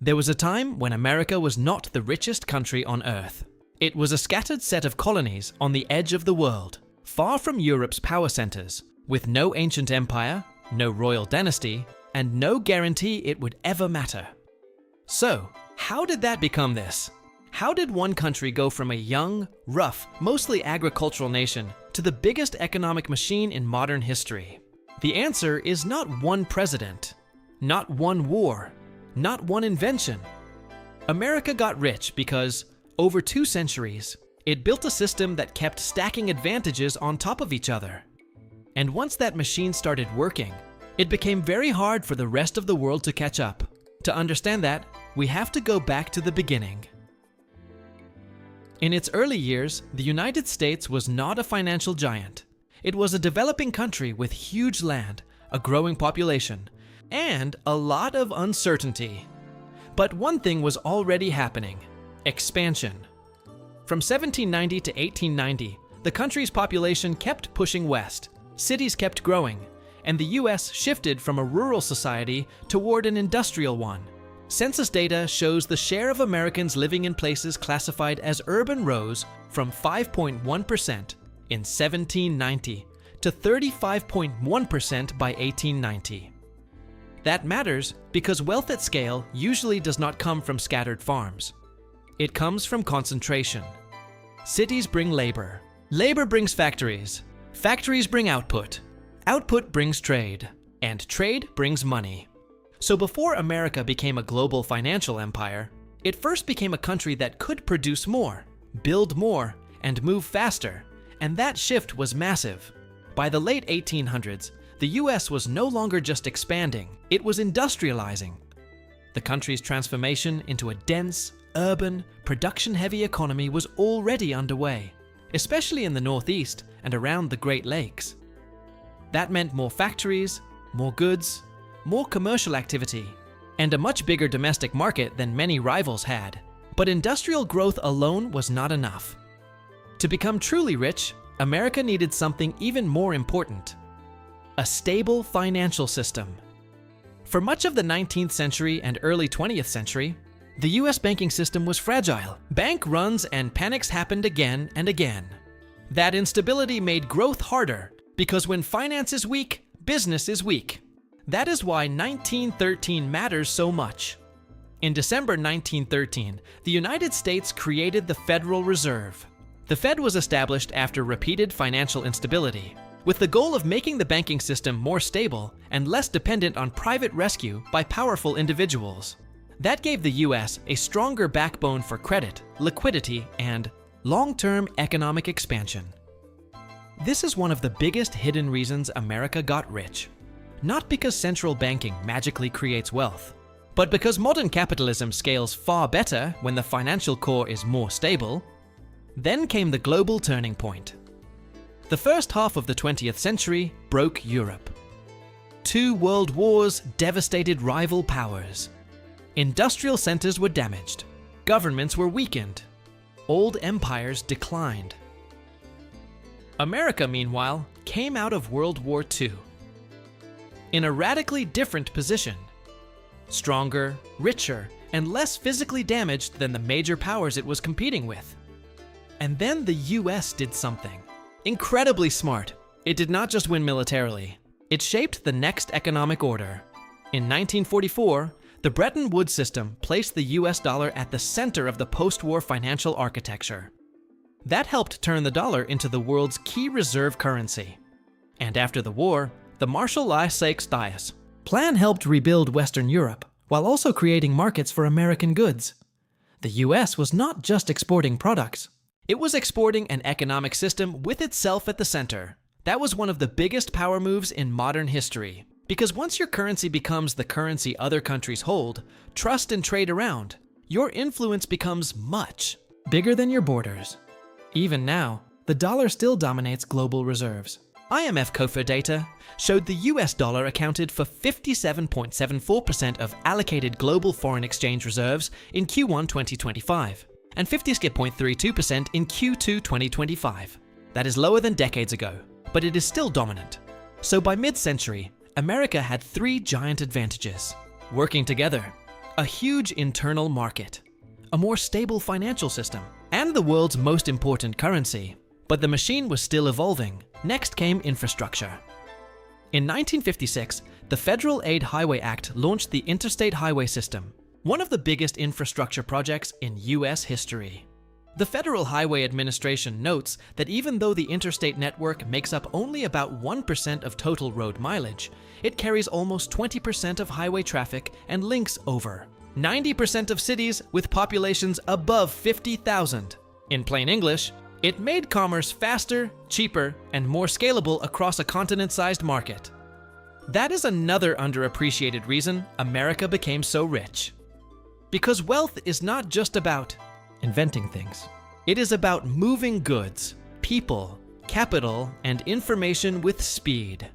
There was a time when America was not the richest country on Earth. It was a scattered set of colonies on the edge of the world, far from Europe's power centers, with no ancient empire, no royal dynasty, and no guarantee it would ever matter. So, how did that become this? How did one country go from a young, rough, mostly agricultural nation to the biggest economic machine in modern history? The answer is not one president, not one war, not one invention. America got rich because, over 2 centuries, it built a system that kept stacking advantages on top of each other. And once that machine started working, it became very hard for the rest of the world to catch up. To understand that, we have to go back to the beginning. In its early years, the United States was not a financial giant. It was a developing country with huge land, a growing population, and a lot of uncertainty. But one thing was already happening: expansion. From 1790 to 1890, the country's population kept pushing west, cities kept growing, and the US shifted from a rural society toward an industrial one. Census data shows the share of Americans living in places classified as urban rose from 5.1% in 1790 to 35.1% by 1890. That matters because wealth at scale usually does not come from scattered farms. It comes from concentration. Cities bring labor. Labor brings factories. Factories bring output. Output brings trade. And trade brings money. So before America became a global financial empire, it first became a country that could produce more, build more, and move faster. And that shift was massive. By the late 1800s, the US was no longer just expanding, it was industrializing. The country's transformation into a dense, urban, production-heavy economy was already underway, especially in the Northeast and around the Great Lakes. That meant more factories, more goods, more commercial activity, and a much bigger domestic market than many rivals had. But industrial growth alone was not enough. To become truly rich, America needed something even more important: a stable financial system. For much of the 19th century and early 20th century, the US banking system was fragile. Bank runs and panics happened again and again. That instability made growth harder, because when finance is weak, business is weak. That is why 1913 matters so much. In December 1913, the United States created the Federal Reserve. The Fed was established after repeated financial instability, with the goal of making the banking system more stable and less dependent on private rescue by powerful individuals. That gave the US a stronger backbone for credit, liquidity, and long-term economic expansion. This is one of the biggest hidden reasons America got rich. Not because central banking magically creates wealth, but because modern capitalism scales far better when the financial core is more stable. Then came the global turning point. The first half of the 20th century broke Europe. 2 world wars devastated rival powers. Industrial centers were damaged. Governments were weakened. Old empires declined. America, meanwhile, came out of World War II in a radically different position. Stronger, richer, and less physically damaged than the major powers it was competing with. And then the US did something incredibly smart. It did not just win militarily. It shaped the next economic order. In 1944, the Bretton Woods system placed the US dollar at the center of the post-war financial architecture. That helped turn the dollar into the world's key reserve currency. And after the war, the Marshall-I-Sykes Plan helped rebuild Western Europe, while also creating markets for American goods. The US was not just exporting products. It was exporting an economic system with itself at the center. That was one of the biggest power moves in modern history. Because once your currency becomes the currency other countries hold, trust and trade around, your influence becomes much bigger than your borders. Even now, the dollar still dominates global reserves. IMF COFO data showed the US dollar accounted for 57.74% of allocated global foreign exchange reserves in Q1 2025, and 50.32% in Q2 2025. That is lower than decades ago, but it is still dominant. So by mid-century, America had 3 giant advantages: working together, a huge internal market, a more stable financial system, and the world's most important currency. But the machine was still evolving. Next came infrastructure. In 1956, the Federal Aid Highway Act launched the Interstate Highway System, one of the biggest infrastructure projects in US history. The Federal Highway Administration notes that even though the interstate network makes up only about 1% of total road mileage, it carries almost 20% of highway traffic and links over 90% of cities with populations above 50,000. In plain English, it made commerce faster, cheaper, and more scalable across a continent-sized market. That is another underappreciated reason America became so rich. Because wealth is not just about inventing things. It is about moving goods, people, capital, and information with speed.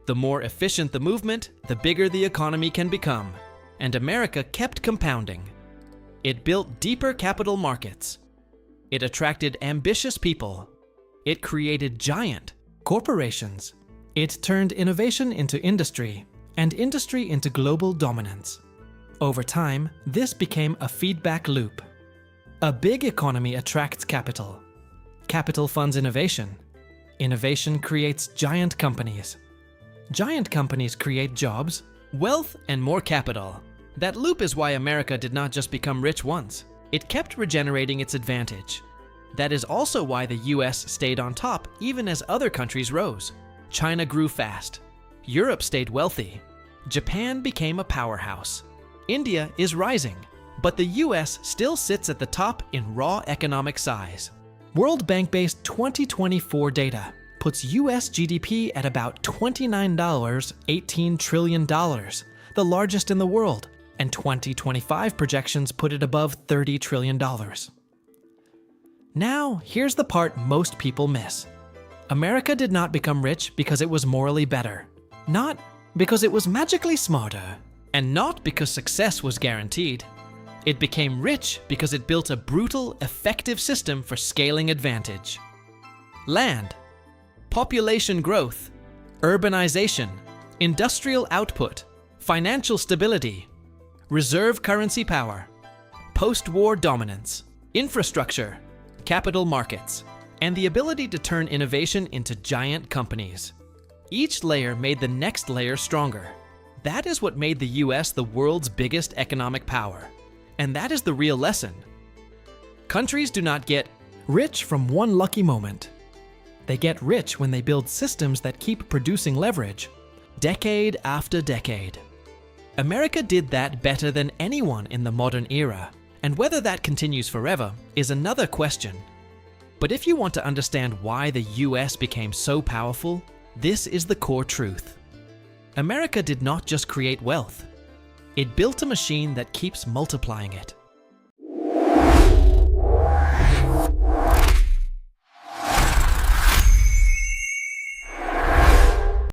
The more efficient the movement, the bigger the economy can become. And America kept compounding. It built deeper capital markets. It attracted ambitious people. It created giant corporations. It turned innovation into industry, and industry into global dominance. Over time, this became a feedback loop. A big economy attracts capital. Capital funds innovation. Innovation creates giant companies. Giant companies create jobs, wealth, and more capital. That loop is why America did not just become rich once. It kept regenerating its advantage. That is also why the US stayed on top even as other countries rose. China grew fast. Europe stayed wealthy. Japan became a powerhouse. India is rising. But the US still sits at the top in raw economic size. World Bank-based 2024 data puts US GDP at about $29.18 trillion, the largest in the world, and 2025 projections put it above $30 trillion. Now, here's the part most people miss. America did not become rich because it was morally better, not because it was magically smarter, and not because success was guaranteed. It became rich because it built a brutal, effective system for scaling advantage. Land, population growth, urbanization, industrial output, financial stability, reserve currency power, post-war dominance, infrastructure, capital markets, and the ability to turn innovation into giant companies. Each layer made the next layer stronger. That is what made the US the world's biggest economic power. And that is the real lesson. Countries do not get rich from one lucky moment. They get rich when they build systems that keep producing leverage, decade after decade. America did that better than anyone in the modern era, and whether that continues forever is another question. But if you want to understand why the US became so powerful, this is the core truth. America did not just create wealth. It built a machine that keeps multiplying it.